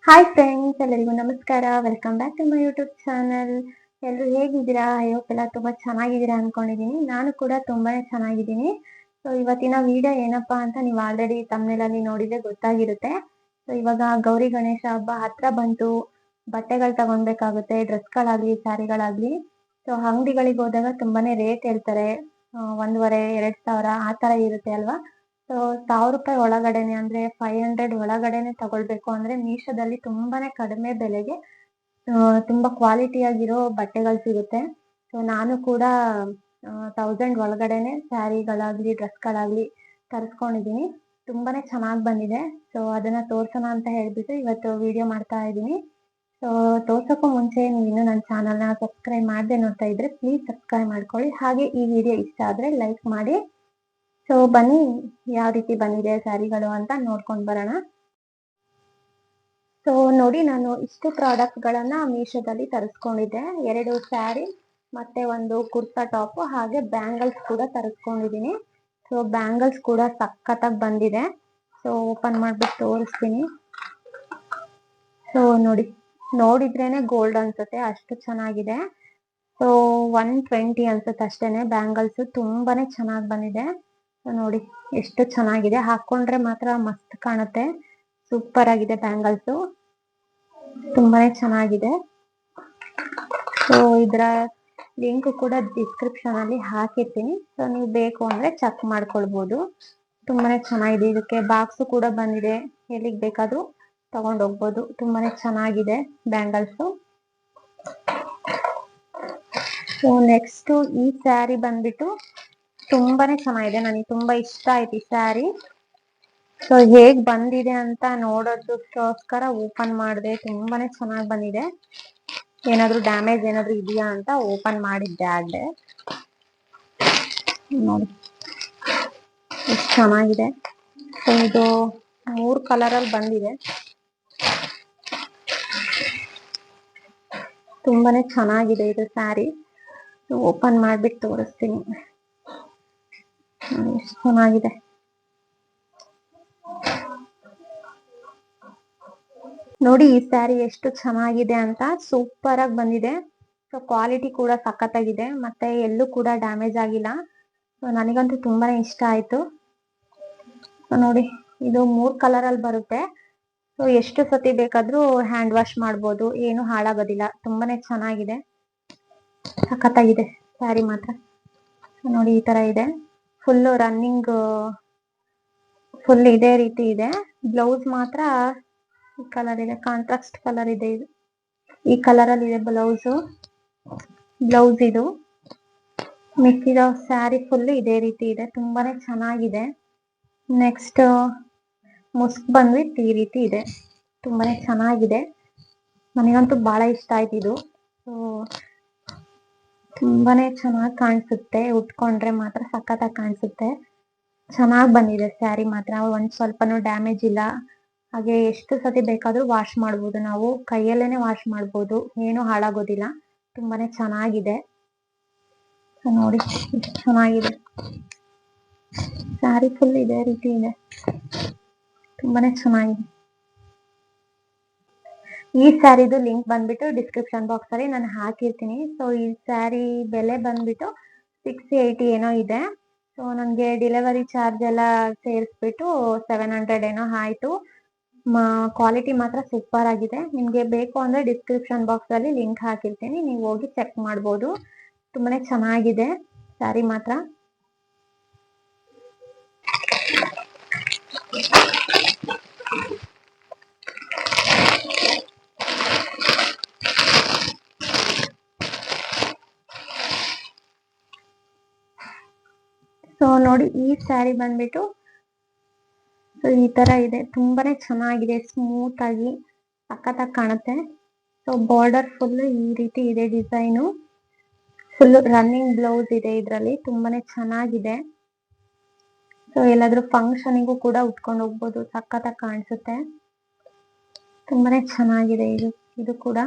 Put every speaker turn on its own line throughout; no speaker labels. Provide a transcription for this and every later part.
Hi friends, ಎಲ್ಲರಿಗೂ ನಮಸ್ಕಾರ. Welcome back to my YouTube channel. ಎಲ್ಲರೂ ಹೇಗಿದ್ದೀರಾ? ಐ ಹೋಪ್ ಎಲ್ಲ ತುಂಬಾ ಚೆನ್ನಾಗಿದ್ದೀರಾ ಅನ್ಕೊಂಡಿದೀನಿ. ನಾನು ಕೂಡ ತುಂಬಾನೇ ಚೆನ್ನಾಗಿದ್ದೀನಿ. ಸೊ ಇವತ್ತಿನ ವಿಡಿಯೋ ಏನಪ್ಪಾ ಅಂತ ನೀವು ಆಲ್ರೆಡಿ ತಮ್ಮನೇಲಲ್ಲಿ ನೋಡಿದ್ರೆ ಗೊತ್ತಾಗಿರುತ್ತೆ. ಸೊ ಇವಾಗ ಗೌರಿ ಗಣೇಶ ಹಬ್ಬ ಹತ್ರ ಬಂತು. ಬಟ್ಟೆಗಳು ತಗೊಳ್ಬೇಕಾಗುತ್ತೆ, ಡ್ರೆಸ್ಗಳಾಗ್ಲಿ ಸ್ಯಾರಿಗಳಾಗ್ಲಿ. ಸೊ ಅಂಗಡಿಗಳಿಗೆ ಹೋದಾಗ ತುಂಬಾನೇ ರೇಟ್ ಹೇಳ್ತಾರೆ. 1,500-2,000 ಆ ತರ ಇರುತ್ತೆ ಅಲ್ವಾ. ಸೊ 1,000 ರೂಪಾಯಿ ಒಳಗಡೆನೆ, ಅಂದ್ರೆ 500 ಒಳಗಡೆನೆ ತಗೊಳ್ಬೇಕು ಅಂದ್ರೆ ಮೀಶೋದಲ್ಲಿ ತುಂಬಾನೇ ಕಡಿಮೆ ಬೆಲೆಗೆ ತುಂಬಾ ಕ್ವಾಲಿಟಿ ಆಗಿರೋ ಬಟ್ಟೆಗಳು ಸಿಗುತ್ತೆ. ಸೊ ನಾನು ಕೂಡ 1000 ಒಳಗಡೆನೆ ಸ್ಯಾರಿಗಳಾಗ್ಲಿ ಡ್ರೆಸ್ಗಳಾಗ್ಲಿ ತರಿಸ್ಕೊಂಡಿದೀನಿ. ತುಂಬಾನೇ ಚೆನ್ನಾಗ್ ಬಂದಿದೆ. ಸೊ ಅದನ್ನ ತೋರ್ಸೋಣ ಅಂತ ಹೇಳ್ಬಿಟ್ಟು ಇವತ್ತು ವಿಡಿಯೋ ಮಾಡ್ತಾ ಇದ್ದೀನಿ. ಸೊ ತೋರ್ಸೋಕ್ಕೂ ಮುಂಚೆ ನೀವು ಇನ್ನೂ ನನ್ನ ಚಾನಲ್ನ ಸಬ್ಸ್ಕ್ರೈಬ್ ಮಾಡದೆ ನೋಡ್ತಾ ಇದ್ರೆ ಪ್ಲೀಸ್ ಸಬ್ಸ್ಕ್ರೈಬ್ ಮಾಡ್ಕೊಳ್ಳಿ. ಹಾಗೆ ಈ ವಿಡಿಯೋ ಇಷ್ಟ ಆದ್ರೆ ಲೈಕ್ ಮಾಡಿ. ಸೊ ಬನ್ನಿ, ಯಾವ ರೀತಿ ಬಂದಿದೆ ಸ್ಯಾರಿಗಳು ಅಂತ ನೋಡ್ಕೊಂಡ್ ಬರೋಣ. ಸೊ ನೋಡಿ, ನಾನು ಇಷ್ಟು ಪ್ರಾಡಕ್ಟ್ ಗಳನ್ನ ಮೀಶೋದಲ್ಲಿ ತರಿಸ್ಕೊಂಡಿದ್ದೆ. 2 ಸ್ಯಾರಿ ಮತ್ತೆ ಒಂದು ಕುರ್ತಾ ಟಾಪ್, ಹಾಗೆ ಬ್ಯಾಂಗಲ್ಸ್ ಕೂಡ ತರಿಸ್ಕೊಂಡಿದೀನಿ. ಸೊ ಬ್ಯಾಂಗಲ್ಸ್ ಕೂಡ ಸಖತ್ತಾಗಿ ಬಂದಿದೆ. ಸೊ ಓಪನ್ ಮಾಡ್ಬಿಟ್ಟು ತೋರಿಸ್ತೀನಿ. ಸೊ ನೋಡಿದ್ರೇನೆ ಗೋಲ್ಡ್ ಅನ್ಸುತ್ತೆ, ಅಷ್ಟು ಚೆನ್ನಾಗಿದೆ. ಸೊ 120 ಅನ್ಸುತ್ತೆ ಅಷ್ಟೇನೆ. ಬ್ಯಾಂಗಲ್ಸ್ ತುಂಬಾನೇ ಚೆನ್ನಾಗಿ ಬಂದಿದೆ. ನೋಡಿ ಎಷ್ಟು ಚೆನ್ನಾಗಿದೆ, ಹಾಕೊಂಡ್ರೆ ಮಾತ್ರ ಮಸ್ತ್ ಕಾಣುತ್ತೆ. ಸೂಪರ್ ಆಗಿದೆ ಬ್ಯಾಂಗಲ್ಸ್, ತುಂಬಾನೇ ಚೆನ್ನಾಗಿದೆ. ಸೊ ಇದರ ಲಿಂಕ್ ಕೂಡ ಡಿಸ್ಕ್ರಿಪ್ಷನ್ ಅಲ್ಲಿ ಹಾಕಿರ್ತೀನಿ. ಸೊ ನೀವು ಬೇಕು ಅಂದ್ರೆ ಚೆಕ್ ಮಾಡ್ಕೊಳ್ಬಹುದು. ತುಂಬಾನೇ ಚೆನ್ನಾಗಿದೆ. ಇದಕ್ಕೆ ಬಾಕ್ಸ್ ಕೂಡ ಬಂದಿದೆ, ಎಲ್ಲಿಗೆ ಬೇಕಾದ್ರೂ ತಗೊಂಡ್ ಹೋಗ್ಬೋದು. ತುಂಬಾನೇ ಚೆನ್ನಾಗಿದೆ ಬ್ಯಾಂಗಲ್ಸ್. ಸೊ ನೆಕ್ಸ್ಟ್ ಈ ಸ್ಯಾರಿ ಬಂದ್ಬಿಟ್ಟು ತುಂಬಾನೇ ಚೆನ್ನಾಗಿದೆ, ನನಗೆ ತುಂಬಾ ಇಷ್ಟ ಆಯ್ತು ಈ ಸ್ಯಾರಿ. ಸೊ ಹೇಗ್ ಬಂದಿದೆ ಅಂತ ನೋಡೋದಕ್ಕೋಸ್ಕರ ಓಪನ್ ಮಾಡಿದೆ. ತುಂಬಾನೇ ಚೆನ್ನಾಗಿ ಬಂದಿದೆ. ಏನಾದ್ರೂ ಡ್ಯಾಮೇಜ್ ಏನಾದ್ರೂ ಇದೆಯಾ ಅಂತ ಓಪನ್ ಮಾಡಿದ್ದೆ ಆಗ್ಲೇ. ನೋಡಿ ಎಷ್ಟು ಚೆನ್ನಾಗಿದೆ. ಸೊ ಇದು 3 ಕಲರ್ ಅಲ್ಲಿ ಬಂದಿದೆ. ತುಂಬಾನೇ ಚೆನ್ನಾಗಿದೆ ಇದು ಸ್ಯಾರಿ. ಓಪನ್ ಮಾಡ್ಬಿಟ್ಟು ತೋರಿಸ್ತೀನಿ. ಎಷ್ಟು ಚೆನ್ನಾಗಿದೆ. ನೋಡಿ ಈ ಸ್ಯಾರಿ ಎಷ್ಟು ಚೆನ್ನಾಗಿದೆ ಅಂತ. ಸೂಪರ್ ಆಗಿ ಬಂದಿದೆ. ಸೊ ಕ್ವಾಲಿಟಿ ಕೂಡ ಸಖತ್ತಾಗಿದೆ, ಮತ್ತೆ ಎಲ್ಲೂ ಕೂಡ ಡ್ಯಾಮೇಜ್ ಆಗಿಲ್ಲ. ಸೊ ನನಗಂತೂ ತುಂಬಾನೇ ಇಷ್ಟ ಆಯ್ತು. ಸೊ ನೋಡಿ, ಇದು 3 ಕಲರ್ ಅಲ್ಲಿ ಬರುತ್ತೆ. ಸೊ ಎಷ್ಟು ಸತಿ ಬೇಕಾದ್ರೂ ಹ್ಯಾಂಡ್ ವಾಶ್ ಮಾಡ್ಬೋದು, ಏನು ಹಾಳಾಗೋದಿಲ್ಲ. ತುಂಬಾನೇ ಚೆನ್ನಾಗಿದೆ, ಸಖತ್ತಾಗಿದೆ ಸ್ಯಾರಿ ಮಾತ್ರ. ನೋಡಿ ಈ ತರ ಇದೆ, ಫುಲ್ ರನ್ನಿಂಗ್, ಫುಲ್ ಇದೇ ರೀತಿ ಇದೆ. ಬ್ಲೌಸ್ ಮಾತ್ರ ಈ ಕಲರ್ ಇದೆ, ಕಾಂಟ್ರಾಸ್ಟ್ ಕಲರ್ ಇದೆ. ಇದು ಈ ಕಲರ್ ಅಲ್ಲಿ ಇದೆ ಬ್ಲೌಸ್ ಇದು. ಮಿಕ್ಕಿರೋ ಸ್ಯಾರಿ ಫುಲ್ ಇದೇ ರೀತಿ ಇದೆ. ತುಂಬಾನೇ ಚೆನ್ನಾಗಿದೆ. ನೆಕ್ಸ್ಟ್ ಮುಸ್ಕ್ ಬಂದ್ಬಿಟ್ಟು ಈ ರೀತಿ ಇದೆ. ತುಂಬಾನೇ ಚೆನ್ನಾಗಿದೆ, ನನಗಂತೂ ಬಹಳ ಇಷ್ಟ ಆಯ್ತು ಇದು. ಸೊ ತುಂಬಾನೇ ಚೆನ್ನಾಗಿ ಕಾಣಿಸುತ್ತೆ, ಉಟ್ಕೊಂಡ್ರೆ ಮಾತ್ರ ಸಖತ್ತಾಗಿ ಕಾಣಿಸುತ್ತೆ. ಚೆನ್ನಾಗಿ ಬಂದಿದೆ ಸ್ಯಾರಿ ಮಾತ್ರ, ಒಂದ್ ಸ್ವಲ್ಪನೂ ಡ್ಯಾಮೇಜ್ ಇಲ್ಲ. ಹಾಗೆ ಎಷ್ಟು ಸತಿ ಬೇಕಾದ್ರೂ ವಾಶ್ ಮಾಡ್ಬೋದು, ನಾವು ಕೈಯಲ್ಲೇನೆ ವಾಶ್ ಮಾಡ್ಬೋದು, ಏನು ಹಾಳಾಗೋದಿಲ್ಲ. ತುಂಬಾನೇ ಚೆನ್ನಾಗಿದೆ. ನೋಡಿ ಎಷ್ಟು ಚೆನ್ನಾಗಿದೆ. ಸ್ಯಾರಿ ಫುಲ್ ಇದೇ ರೀತಿ ಇದೆ, ತುಂಬಾನೇ ಚೆನ್ನಾಗಿದೆ. ಈ ಸ್ಯಾರಿದು ಲಿಂಕ್ ಬಂದ್ಬಿಟ್ಟು ಡಿಸ್ಕ್ರಿಪ್ಷನ್ ಬಾಕ್ಸ್ ಅಲ್ಲಿ ನಾನು ಹಾಕಿರ್ತೀನಿ. ಸೊ ಈ ಸ್ಯಾರಿ ಬೆಲೆ ಬಂದ್ಬಿಟ್ಟು 680 ಏನೋ ಇದೆ. ಸೊ ನನಗೆ ಡೆಲಿವರಿ ಚಾರ್ಜ್ ಎಲ್ಲ ಸೇರಿಸ್ಬಿಟ್ಟು 700 ಏನೋ ಆಯ್ತು. ಕ್ವಾಲಿಟಿ ಮಾತ್ರ ಸೂಪರ್ ಆಗಿದೆ. ನಿಮ್ಗೆ ಬೇಕು ಅಂದ್ರೆ ಡಿಸ್ಕ್ರಿಪ್ಷನ್ ಬಾಕ್ಸ್ ಅಲ್ಲಿ ಲಿಂಕ್ ಹಾಕಿರ್ತೀನಿ, ನೀವು ಹೋಗಿ ಚೆಕ್ ಮಾಡ್ಬೋದು. ತುಂಬಾನೇ ಚೆನ್ನಾಗಿದೆ ಸ್ಯಾರಿ ಮಾತ್ರ. ಸೊ ನೋಡಿ ಈ ಸ್ಯಾರಿ ಬಂದ್ಬಿಟ್ಟು ಸೊ ಈ ತರ ಇದೆ. ತುಂಬಾನೇ ಚೆನ್ನಾಗಿದೆ, ಸ್ಮೂತ್ ಆಗಿ ಸಖತ್ತಾಗಿ ಕಾಣುತ್ತೆ. ಸೊ ಬಾರ್ಡರ್ ಫುಲ್ ಈ ರೀತಿ ಇದೆ, ಡಿಸೈನು ಫುಲ್ ರನ್ನಿಂಗ್ ಬ್ಲೌಸ್ ಇದೆ ಇದರಲ್ಲಿ. ತುಂಬಾನೇ ಚೆನ್ನಾಗಿದೆ. ಸೊ ಎಲ್ಲಾದ್ರೂ ಫಂಕ್ಷನಿಗೂ ಕೂಡ ಉಟ್ಕೊಂಡು ಹೋಗ್ಬೋದು, ಸಖತ್ತಾಗಿ ಕಾಣಿಸುತ್ತೆ. ತುಂಬಾನೇ ಚೆನ್ನಾಗಿದೆ ಇದು ಕೂಡ.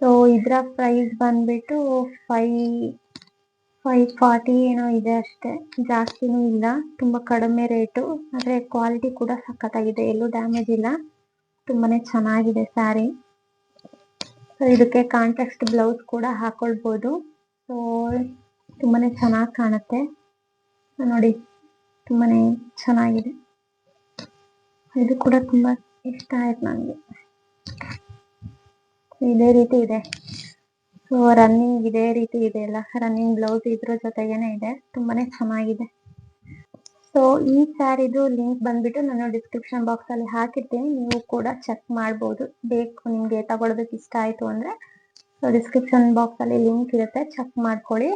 ಸೊ ಇದರ ಪ್ರೈಸ್ ಬಂದ್ಬಿಟ್ಟು 540 ಏನೋ ಇದೆ ಅಷ್ಟೇ, ಜಾಸ್ತಿನೂ ಇಲ್ಲ. ತುಂಬಾ ಕಡಿಮೆ ರೇಟು, ಆದ್ರೆ ಕ್ವಾಲಿಟಿ ಕೂಡ ಸಖತ್ತಾಗಿದೆ, ಎಲ್ಲೂ ಡ್ಯಾಮೇಜ್ ಇಲ್ಲ. ತುಂಬಾ ಚೆನ್ನಾಗಿದೆ ಸ್ಯಾರಿ. ಸೊ ಇದಕ್ಕೆ ಕಾಂಟ್ರಾಸ್ಟ್ ಬ್ಲೌಸ್ ಕೂಡ ಹಾಕೊಳ್ಬೋದು. ಸೊ ತುಂಬಾ ಚೆನ್ನಾಗಿ ಕಾಣುತ್ತೆ. ನೋಡಿ ತುಂಬಾ ಚೆನ್ನಾಗಿದೆ. ಇದು ಕೂಡ ತುಂಬ ಇಷ್ಟ ಆಯ್ತು ನನಗೆ. ಇದೇ ರೀತಿ ಇದೆ. ಸೊ ರನ್ನಿಂಗ್ ಇದೇ ರೀತಿ ಇದೆ ಅಲ್ಲ, ರನ್ನಿಂಗ್ ಬ್ಲೌಸ್ ಇದ್ರ ಜೊತೆಗೇನೆ ಇದೆ. ತುಂಬಾನೇ ಚೆನ್ನಾಗಿದೆ. ಸೊ ಈ ಸ್ಯಾರಿದು ಲಿಂಕ್ ಬಂದ್ಬಿಟ್ಟು ನಾನು ಡಿಸ್ಕ್ರಿಪ್ಷನ್ ಬಾಕ್ಸ್ ಅಲ್ಲಿ ಹಾಕಿರ್ತೀನಿ. ನೀವು ಕೂಡ ಚೆಕ್ ಮಾಡ್ಬೋದು. ಬೇಕು ನಿಮ್ಗೆ ತಗೊಳ್ಬೇಕು ಇಷ್ಟ ಆಯ್ತು ಅಂದ್ರೆ ಡಿಸ್ಕ್ರಿಪ್ಷನ್ ಬಾಕ್ಸ್ ಅಲ್ಲಿ ಲಿಂಕ್ ಇರುತ್ತೆ, ಚೆಕ್ ಮಾಡ್ಕೊಳ್ಳಿ.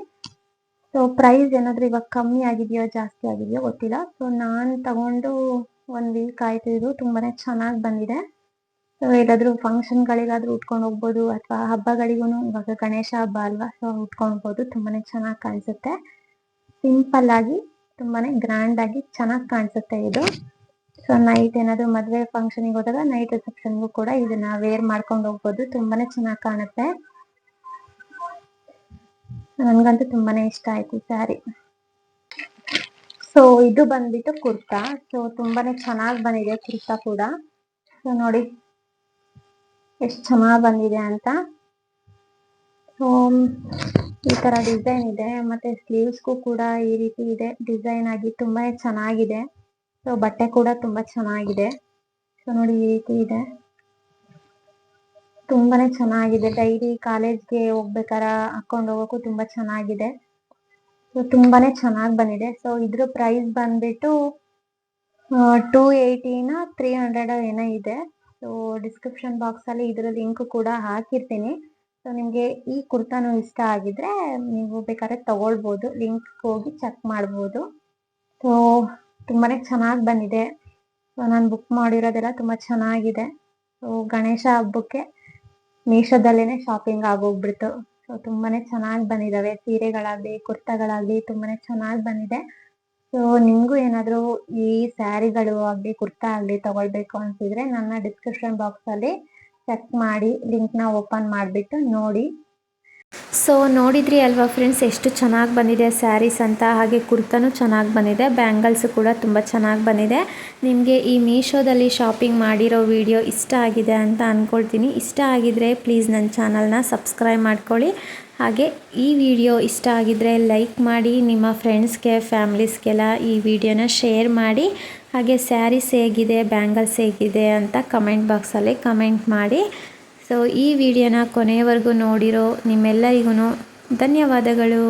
ಸೊ ಪ್ರೈಸ್ ಏನಾದ್ರು ಇವಾಗ ಕಮ್ಮಿ ಆಗಿದೆಯೋ ಜಾಸ್ತಿ ಆಗಿದೆಯೋ ಗೊತ್ತಿಲ್ಲ. ಸೊ ನಾನು ತಗೊಂಡು 1 ವೀಕ್ ಆಯ್ತು. ಇದು ತುಂಬಾನೇ ಚೆನ್ನಾಗಿ ಬಂದಿದೆ. ಸೊ ಎಲ್ಲಾದ್ರೂ ಫಂಕ್ಷನ್ಗಳಿಗಾದ್ರೂ ಉಟ್ಕೊಂಡು ಹೋಗ್ಬೋದು, ಅಥವಾ ಹಬ್ಬಗಳಿಗೂ, ಇವಾಗ ಗಣೇಶ ಹಬ್ಬ ಅಲ್ವಾ, ಸೊ ಉಟ್ಕೊಂಡು ಹೋಗ್ಬೋದು. ತುಂಬಾನೇ ಚೆನ್ನಾಗಿ ಕಾಣಿಸುತ್ತೆ. ಸಿಂಪಲ್ ಆಗಿ ತುಂಬಾನೇ ಗ್ರ್ಯಾಂಡ್ ಆಗಿ ಚೆನ್ನಾಗಿ ಕಾಣಿಸುತ್ತೆ ಇದು. ಸೊ ನೈಟ್ ಏನಾದ್ರು ಮದುವೆ ಫಂಕ್ಷನ್ಗೆ ಹೋದಾಗ ನೈಟ್ ರಿಸೆಪ್ಷನ್ಗೂ ಕೂಡ ಇದನ್ನ ವೇರ್ ಮಾಡ್ಕೊಂಡು ಹೋಗ್ಬೋದು. ತುಂಬಾನೇ ಚೆನ್ನಾಗಿ ಕಾಣುತ್ತೆ. ನನ್ಗಂತೂ ತುಂಬಾನೇ ಇಷ್ಟ ಆಯ್ತು ಸ್ಯಾರಿ. ಸೊ ಇದು ಬಂದ್ಬಿಟ್ಟು ಕುರ್ತಾ. ಸೊ ತುಂಬಾನೇ ಚೆನ್ನಾಗಿ ಬಂದಿದೆ ಕುರ್ತಾ ಕೂಡ. ಸೊ ನೋಡಿ ಎಷ್ಟು ಚೆನ್ನಾಗಿ ಬಂದಿದೆ ಅಂತ. ಸೊ ಈ ತರ ಡಿಸೈನ್ ಇದೆ, ಮತ್ತೆ ಸ್ಲೀವ್ಸ್ಗೂ ಕೂಡ ಈ ರೀತಿ ಇದೆ ಡಿಸೈನ್ ಆಗಿ. ತುಂಬಾನೇ ಚೆನ್ನಾಗಿದೆ. ಸೊ ಬಟ್ಟೆ ಕೂಡ ತುಂಬಾ ಚೆನ್ನಾಗಿದೆ. ಸೊ ನೋಡಿ ಈ ರೀತಿ ಇದೆ, ತುಂಬಾನೇ ಚೆನ್ನಾಗಿದೆ. ಡೈಲಿ ಕಾಲೇಜ್ಗೆ ಹೋಗ್ಬೇಕಾರ ಹಾಕೊಂಡು ಹೋಗೋಕ್ಕೂ ತುಂಬಾ ಚೆನ್ನಾಗಿದೆ. ಸೊ ತುಂಬಾನೇ ಚೆನ್ನಾಗಿ ಬಂದಿದೆ. ಸೊ ಇದ್ರ ಪ್ರೈಸ್ ಬಂದ್ಬಿಟ್ಟು 280 300 ಏನೋ ಇದೆ. ಸೊ ಡಿಸ್ಕ್ರಿಪ್ಷನ್ ಬಾಕ್ಸ್ ಅಲ್ಲಿ ಇದರ ಲಿಂಕ್ ಕೂಡ ಹಾಕಿರ್ತೀನಿ. ಸೊ ನಿಮ್ಗೆ ಈ ಕುರ್ತಾನು ಇಷ್ಟ ಆಗಿದ್ರೆ ನೀವು ಬೇಕಾದ್ರೆ ತಗೊಳ್ಬೋದು, ಲಿಂಕ್ ಹೋಗಿ ಚೆಕ್ ಮಾಡ್ಬೋದು. ಸೊ ತುಂಬಾನೇ ಚೆನ್ನಾಗಿ ಬಂದಿದೆ. ಸೊ ನಾನು ಬುಕ್ ಮಾಡಿರೋದೆಲ್ಲ ತುಂಬಾ ಚೆನ್ನಾಗಿದೆ. ಸೊ ಗಣೇಶ ಹಬ್ಬಕ್ಕೆ ಮೀಶೋದಲ್ಲೇನೆ ಶಾಪಿಂಗ್ ಆಗೋಗ್ಬಿಡ್ತು. ಸೊ ತುಂಬಾನೇ ಚೆನ್ನಾಗಿ ಬಂದಿದಾವೆ ಸೀರೆಗಳಾಗ್ಲಿ, ಕುರ್ತಾಗಳಾಗ್ಲಿ ತುಂಬಾನೇ ಚೆನ್ನಾಗಿ ಬಂದಿದೆ. ಸೊ ನಿಮ್ಗೂ ಏನಾದ್ರು ಈ ಸ್ಯಾರಿಗಳು ಆಗ್ಲಿ, ಕುರ್ತಾ ಆಗ್ಲಿ ತಗೊಳ್ಬೇಕು ಅನ್ಸಿದ್ರೆ ನನ್ನ ಡಿಸ್ಕ್ರಿಪ್ಷನ್ ಬಾಕ್ಸ್ ಅಲ್ಲಿ ಚೆಕ್ ಮಾಡಿ ಲಿಂಕ್ ನ ಓಪನ್ ಮಾಡಿಬಿಟ್ಟು ನೋಡಿ.
ಸೊ ನೋಡಿದ್ರಿ ಅಲ್ವಾ ಫ್ರೆಂಡ್ಸ್, ಎಷ್ಟು ಚೆನ್ನಾಗಿ ಬಂದಿದೆ ಸ್ಯಾರೀಸ್ ಅಂತ. ಹಾಗೆ ಕುರ್ತಾನೂ ಚೆನ್ನಾಗಿ ಬಂದಿದೆ, ಬ್ಯಾಂಗಲ್ಸು ಕೂಡ ತುಂಬ ಚೆನ್ನಾಗಿ ಬಂದಿದೆ. ನಿಮಗೆ ಈ ಮೀಶೋದಲ್ಲಿ ಶಾಪಿಂಗ್ ಮಾಡಿರೋ ವಿಡಿಯೋ ಇಷ್ಟ ಆಗಿದೆ ಅಂತ ಅಂದ್ಕೊಳ್ತೀನಿ. ಇಷ್ಟ ಆಗಿದ್ರೆ ಪ್ಲೀಸ್ ನನ್ನ ಚಾನಲ್ನ ಸಬ್ಸ್ಕ್ರೈಬ್ ಮಾಡ್ಕೊಳ್ಳಿ. ಹಾಗೆ ಈ ವಿಡಿಯೋ ಇಷ್ಟ ಆಗಿದ್ರೆ ಲೈಕ್ ಮಾಡಿ, ನಿಮ್ಮ ಫ್ರೆಂಡ್ಸ್ಗೆ, ಫ್ಯಾಮ್ಲೀಸ್ಗೆಲ್ಲ ಈ ವಿಡಿಯೋನ ಶೇರ್ ಮಾಡಿ. ಹಾಗೆ ಸ್ಯಾರೀಸ್ ಹೇಗಿದೆ, ಬ್ಯಾಂಗಲ್ಸ್ ಹೇಗಿದೆ ಅಂತ ಕಮೆಂಟ್ ಬಾಕ್ಸಲ್ಲಿ ಕಮೆಂಟ್ ಮಾಡಿ. ಸೊ ಈ ವಿಡಿಯೋನ ಕೊನೆಯವರೆಗೂ ನೋಡಿರೋ ನಿಮ್ಮೆಲ್ಲರಿಗೂ ಧನ್ಯವಾದಗಳು.